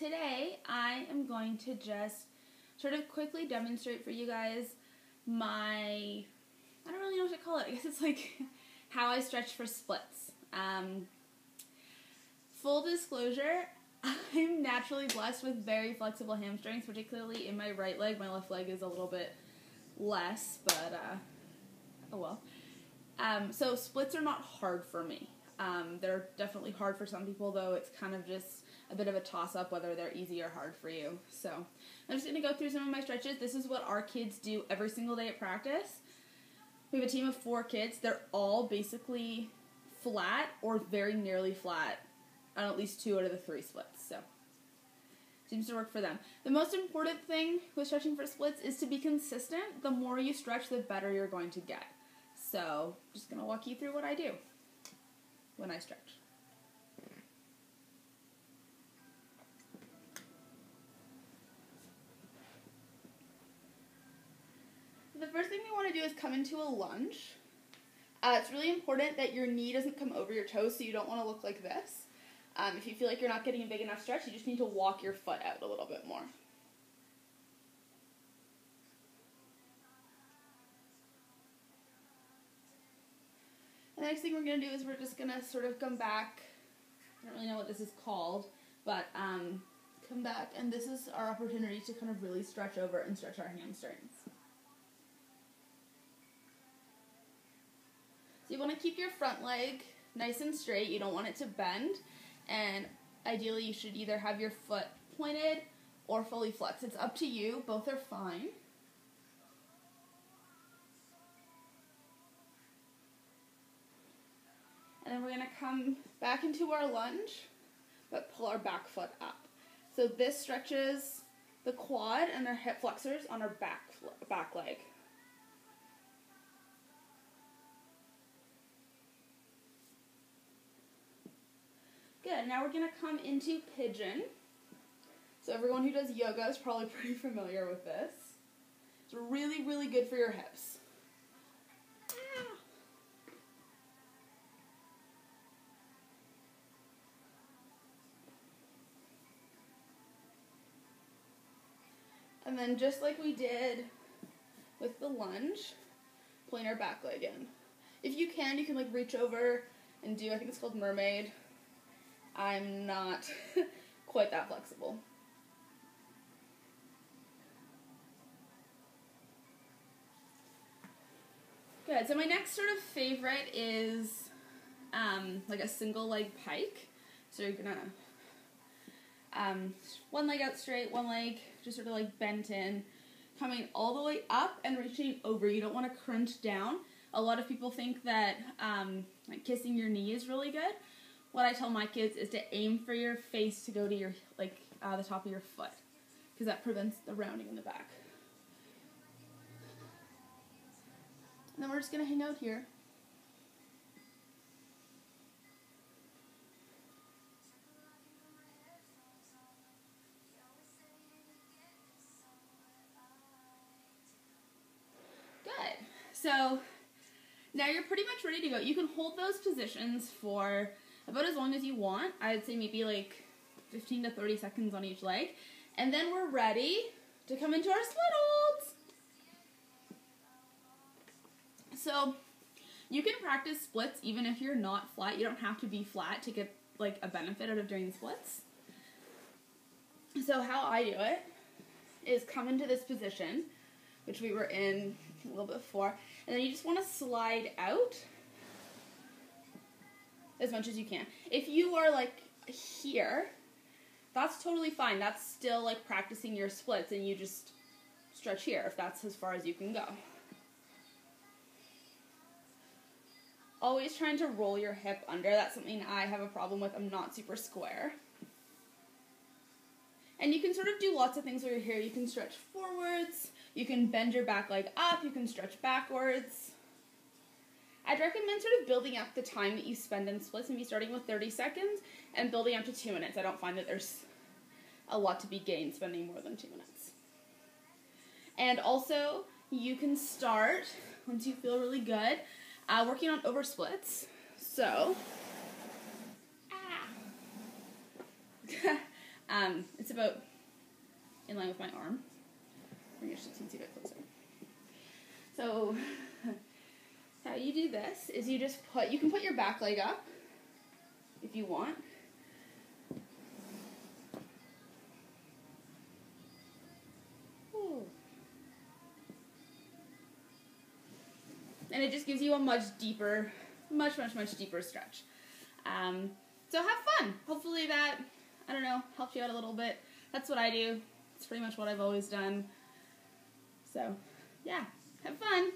today I am going to just sort of quickly demonstrate for you guys I don't really know what to call it. I guess it's like how I stretch for splits. Full disclosure, I'm naturally blessed with very flexible hamstrings, particularly in my right leg. My left leg is a little bit less, but oh well. So splits are not hard for me. They're definitely hard for some people, though it's kind of just a bit of a toss-up whether they're easy or hard for you. So I'm just going to go through some of my stretches. This is what our kids do every single day at practice. We have a team of 4 kids. They're all basically flat or very nearly flat on at least 2 out of the 3 splits. So seems to work for them. The most important thing with stretching for splits is to be consistent. The more you stretch, the better you're going to get. So I'm just going to walk you through what I do when I stretch. The first thing we want to do is come into a lunge. It's really important that your knee doesn't come over your toes, so you don't want to look like this. If you feel like you're not getting a big enough stretch, you just need to walk your foot out a little bit more. The next thing we're going to do is we're just going to sort of come back. I don't really know what this is called, but come back, and this is our opportunity to kind of really stretch over and stretch our hamstrings. So you want to keep your front leg nice and straight. You don't want it to bend, and ideally you should either have your foot pointed or fully flexed. It's up to you. Both are fine. And then we're going to come back into our lunge, but pull our back foot up. So this stretches the quad and our hip flexors on our back leg. Good. Now we're going to come into pigeon. So everyone who does yoga is probably pretty familiar with this. It's really, really good for your hips. And then just like we did with the lunge, pulling our back leg in. If you can like reach over and do, I think it's called mermaid. I'm not quite that flexible. Good, so my next sort of favorite is like a single leg pike. So you're gonna one leg out straight, one leg just sort of like bent in, coming all the way up and reaching over. You don't want to crunch down. A lot of people think that like kissing your knee is really good. What I tell my kids is to aim for your face to go to your the top of your foot, because that prevents the rounding in the back. And then we're just gonna hang out here. So now you're pretty much ready to go. You can hold those positions for about as long as you want. I'd say maybe like 15 to 30 seconds on each leg. And then we're ready to come into our split holds. So you can practice splits even if you're not flat. You don't have to be flat to get like a benefit out of doing the splits. So how I do it is come into this position, which we were in a little bit before, and then you just want to slide out as much as you can. If you are like here, that's totally fine. That's still like practicing your splits, and you just stretch here if that's as far as you can go. Always trying to roll your hip under. That's something I have a problem with. I'm not super square. And you can sort of do lots of things while you're here. You can stretch forwards. You can bend your back leg up. You can stretch backwards. I'd recommend sort of building up the time that you spend in splits, maybe starting with 30 seconds and building up to 2 minutes. I don't find that there's a lot to be gained spending more than 2 minutes. And also, you can start, once you feel really good, working on over splits. So, it's It's about in line with my arm. Bring your teensy bit closer. So, how you do this is you can put your back leg up if you want. Ooh. And it just gives you a much deeper, much deeper stretch. So have fun. Hopefully that, I don't know, helps you out a little bit. That's what I do. It's pretty much what I've always done. So, yeah, have fun.